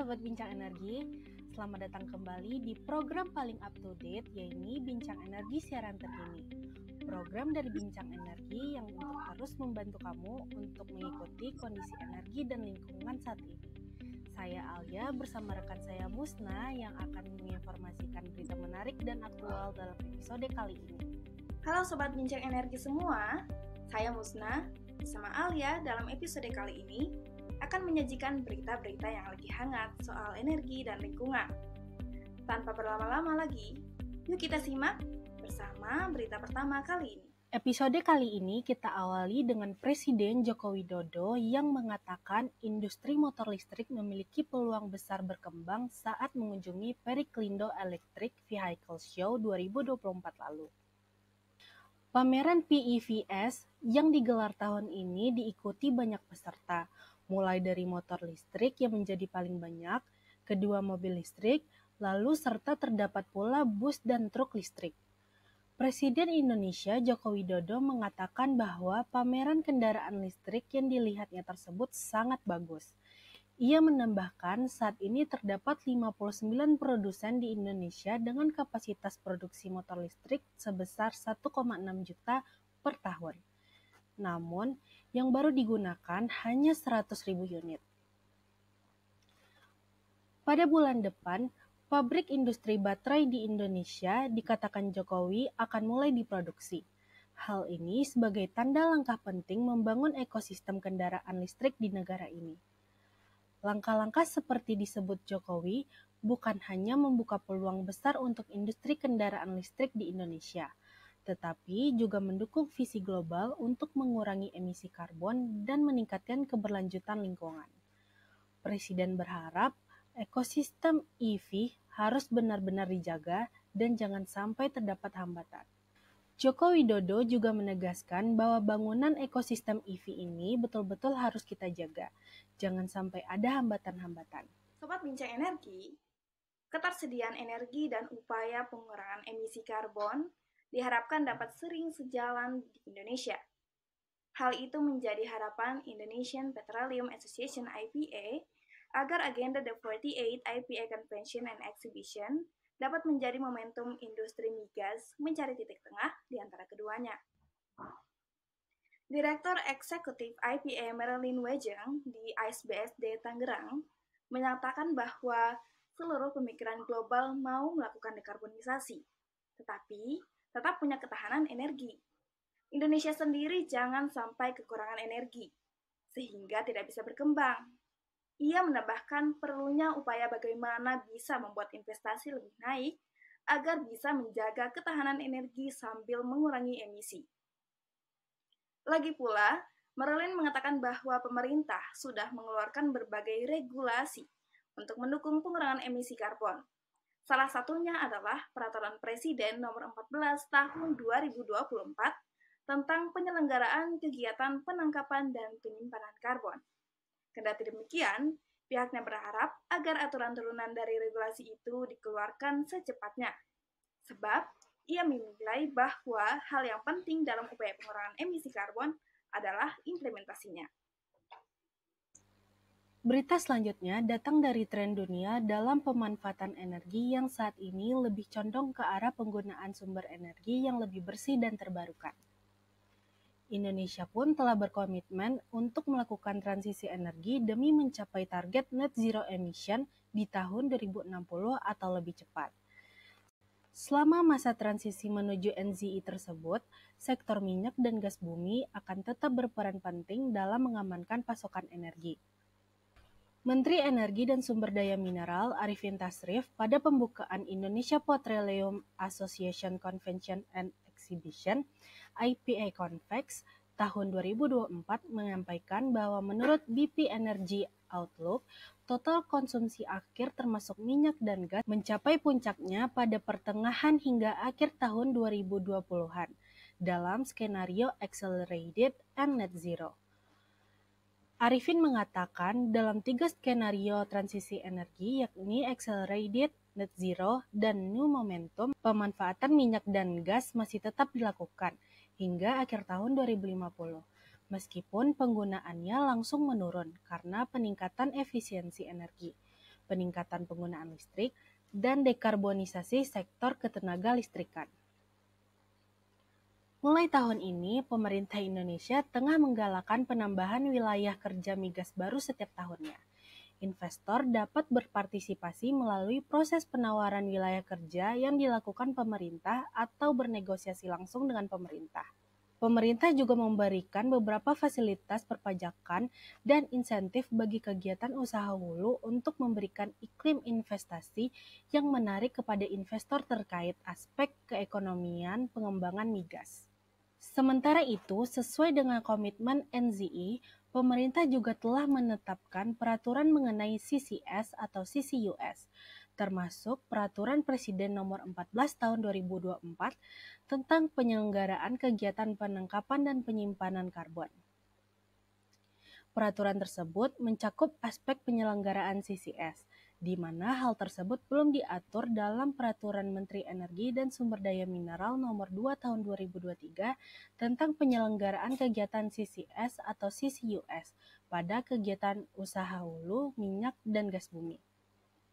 Sobat Bincang Energi, selamat datang kembali di program paling up to date, yaitu Bincang Energi Siaran Terkini. Program dari Bincang Energi yang untuk terus membantu kamu untuk mengikuti kondisi energi dan lingkungan saat ini. Saya Alia bersama rekan saya Musna yang akan menginformasikan berita menarik dan aktual dalam episode kali ini. Halo Sobat Bincang Energi semua, saya Musna bersama Alia dalam episode kali ini akan menyajikan berita-berita yang lagi hangat soal energi dan lingkungan. Tanpa berlama-lama lagi, yuk kita simak bersama berita pertama kali ini. Episode kali ini kita awali dengan Presiden Joko Widodo yang mengatakan industri motor listrik memiliki peluang besar berkembang saat mengunjungi Periklindo Electric Vehicle Show 2024 lalu. Pameran PEVS yang digelar tahun ini diikuti banyak peserta, mulai dari motor listrik yang menjadi paling banyak, kedua mobil listrik, lalu serta terdapat pula bus dan truk listrik. Presiden Indonesia Joko Widodo mengatakan bahwa pameran kendaraan listrik yang dilihatnya tersebut sangat bagus. Ia menambahkan saat ini terdapat 59 produsen di Indonesia dengan kapasitas produksi motor listrik sebesar 1,6 juta per tahun. Namun, yang baru digunakan hanya 100.000 unit. Pada bulan depan, pabrik industri baterai di Indonesia dikatakan Jokowi akan mulai diproduksi. Hal ini sebagai tanda langkah penting membangun ekosistem kendaraan listrik di negara ini. Langkah-langkah seperti disebut Jokowi bukan hanya membuka peluang besar untuk industri kendaraan listrik di Indonesia, tetapi juga mendukung visi global untuk mengurangi emisi karbon dan meningkatkan keberlanjutan lingkungan. Presiden berharap ekosistem EV harus benar-benar dijaga dan jangan sampai terdapat hambatan. Joko Widodo juga menegaskan bahwa bangunan ekosistem EV ini betul-betul harus kita jaga. Jangan sampai ada hambatan-hambatan. Sobat Bincang Energi, ketersediaan energi dan upaya pengurangan emisi karbon diharapkan dapat sering sejalan di Indonesia. Hal itu menjadi harapan Indonesian Petroleum Association (IPA) agar agenda The 48 IPA Convention and Exhibition dapat menjadi momentum industri migas mencari titik tengah di antara keduanya. Direktur Eksekutif IPA Marilyn Wejeng di ISBSD Tangerang menyatakan bahwa seluruh pemikiran global mau melakukan dekarbonisasi, tetapi tetap punya ketahanan energi. Indonesia sendiri jangan sampai kekurangan energi, sehingga tidak bisa berkembang. Ia menambahkan perlunya upaya bagaimana bisa membuat investasi lebih naik agar bisa menjaga ketahanan energi sambil mengurangi emisi. Lagi pula, Marilyn mengatakan bahwa pemerintah sudah mengeluarkan berbagai regulasi untuk mendukung pengurangan emisi karbon. Salah satunya adalah Peraturan Presiden Nomor 14 Tahun 2024 tentang penyelenggaraan kegiatan penangkapan dan penyimpanan karbon. Kendati demikian, pihaknya berharap agar aturan turunan dari regulasi itu dikeluarkan secepatnya. Sebab, ia menilai bahwa hal yang penting dalam upaya pengurangan emisi karbon adalah implementasinya. Berita selanjutnya datang dari tren dunia dalam pemanfaatan energi yang saat ini lebih condong ke arah penggunaan sumber energi yang lebih bersih dan terbarukan. Indonesia pun telah berkomitmen untuk melakukan transisi energi demi mencapai target net zero emission di tahun 2060 atau lebih cepat. Selama masa transisi menuju NZE tersebut, sektor minyak dan gas bumi akan tetap berperan penting dalam mengamankan pasokan energi. Menteri Energi dan Sumber Daya Mineral Arifin Tasrif pada pembukaan Indonesia Petroleum Association Convention and Exhibition (IPA Convex) tahun 2024 menyampaikan bahwa menurut BP Energy Outlook, total konsumsi akhir termasuk minyak dan gas mencapai puncaknya pada pertengahan hingga akhir tahun 2020-an dalam skenario Accelerated and Net Zero. Arifin mengatakan dalam 3 skenario transisi energi yakni Accelerated, Net Zero, dan New Momentum, pemanfaatan minyak dan gas masih tetap dilakukan hingga akhir tahun 2050, meskipun penggunaannya langsung menurun karena peningkatan efisiensi energi. peningkatan penggunaan listrik, dan dekarbonisasi sektor ketenaga listrikan. Mulai tahun ini, pemerintah Indonesia tengah menggalakkan penambahan wilayah kerja migas baru setiap tahunnya. Investor dapat berpartisipasi melalui proses penawaran wilayah kerja yang dilakukan pemerintah atau bernegosiasi langsung dengan pemerintah. Pemerintah juga memberikan beberapa fasilitas perpajakan dan insentif bagi kegiatan usaha hulu untuk memberikan iklim investasi yang menarik kepada investor terkait aspek keekonomian pengembangan migas. Sementara itu, sesuai dengan komitmen NZE, pemerintah juga telah menetapkan peraturan mengenai CCS atau CCUS, termasuk Peraturan Presiden Nomor 14 Tahun 2024 tentang penyelenggaraan kegiatan penangkapan dan penyimpanan karbon. Peraturan tersebut mencakup aspek penyelenggaraan CCS, di mana hal tersebut belum diatur dalam Peraturan Menteri Energi dan Sumber Daya Mineral Nomor 2 Tahun 2023 tentang penyelenggaraan kegiatan CCS atau CCUS pada kegiatan usaha hulu, minyak, dan gas bumi.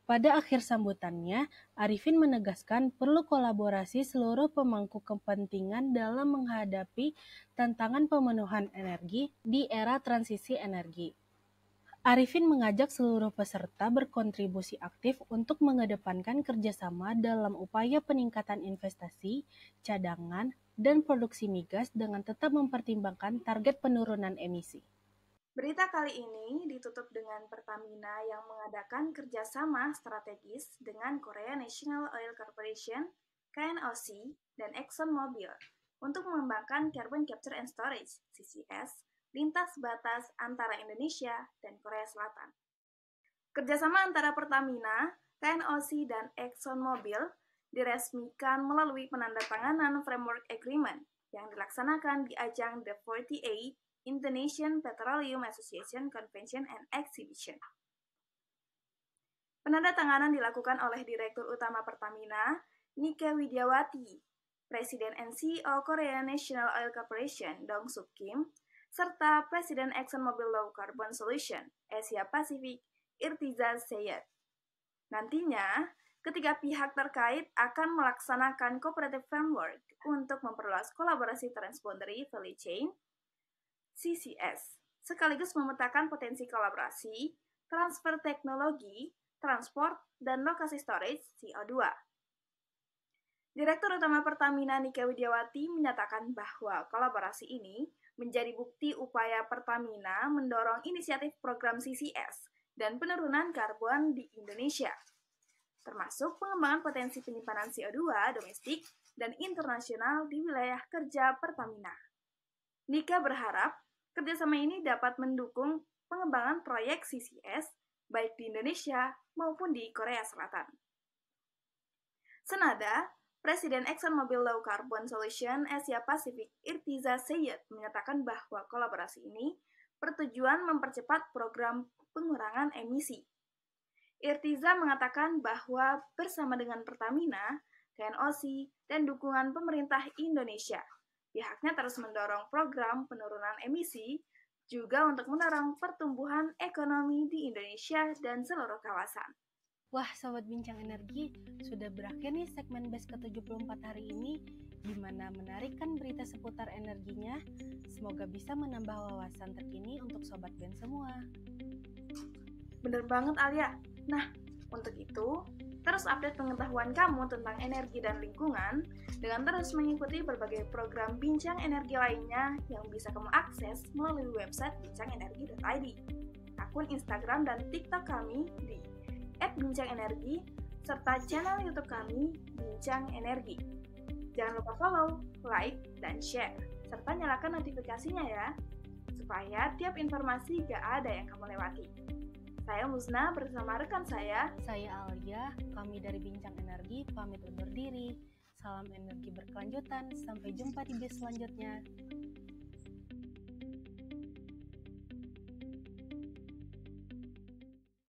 Pada akhir sambutannya, Arifin menegaskan perlu kolaborasi seluruh pemangku kepentingan dalam menghadapi tantangan pemenuhan energi di era transisi energi. Arifin mengajak seluruh peserta berkontribusi aktif untuk mengedepankan kerjasama dalam upaya peningkatan investasi, cadangan, dan produksi migas dengan tetap mempertimbangkan target penurunan emisi. Berita kali ini ditutup dengan Pertamina yang mengadakan kerjasama strategis dengan Korea National Oil Corporation, KNOC, dan ExxonMobil untuk mengembangkan Carbon Capture and Storage, CCS, lintas batas antara Indonesia dan Korea Selatan. Kerjasama antara Pertamina, KNOC, dan ExxonMobil diresmikan melalui penandatanganan Framework Agreement yang dilaksanakan di ajang The 48 Indonesian Petroleum Association Convention and Exhibition. Penandatanganan dilakukan oleh Direktur Utama Pertamina, Nike Widiawati, Presiden and CEO Korea National Oil Corporation, Dong Suk Kim, serta Presiden ExxonMobil Low Carbon Solution, Asia Pacific, Irtiza Syed. Nantinya, ketiga pihak terkait akan melaksanakan cooperative framework untuk memperluas kolaborasi transboundary value chain, CCS, sekaligus memetakan potensi kolaborasi, transfer teknologi, transport, dan lokasi storage CO2. Direktur Utama Pertamina Nike Widiawati menyatakan bahwa kolaborasi ini menjadi bukti upaya Pertamina mendorong inisiatif program CCS dan penurunan karbon di Indonesia, termasuk pengembangan potensi penyimpanan CO2 domestik dan internasional di wilayah kerja Pertamina. Nike berharap kerjasama ini dapat mendukung pengembangan proyek CCS baik di Indonesia maupun di Korea Selatan. Senada, Presiden ExxonMobil Low Carbon Solution Asia Pacific Irtiza Syed menyatakan bahwa kolaborasi ini bertujuan mempercepat program pengurangan emisi. Irtiza mengatakan bahwa bersama dengan Pertamina, KNOC, dan dukungan pemerintah Indonesia, pihaknya terus mendorong program penurunan emisi juga untuk mendorong pertumbuhan ekonomi di Indonesia dan seluruh kawasan. Wah, Sobat Bincang Energi, sudah berakhir nih segmen BES ke-74 hari ini, di mana menarikkan berita seputar energinya. Semoga bisa menambah wawasan terkini untuk Sobat BEN semua. Bener banget, Alia. Nah, untuk itu, terus update pengetahuan kamu tentang energi dan lingkungan dengan terus mengikuti berbagai program Bincang Energi lainnya yang bisa kamu akses melalui website bincangenergi.id, akun Instagram dan TikTok kami di @bincangenergi, serta channel YouTube kami Bincang Energi. Jangan lupa follow, like, dan share, serta nyalakan notifikasinya ya, supaya tiap informasi gak ada yang kamu lewati. Saya Musna bersama rekan saya Alia, kami dari Bincang Energi pamit undur diri. Salam energi berkelanjutan, sampai jumpa di BES selanjutnya.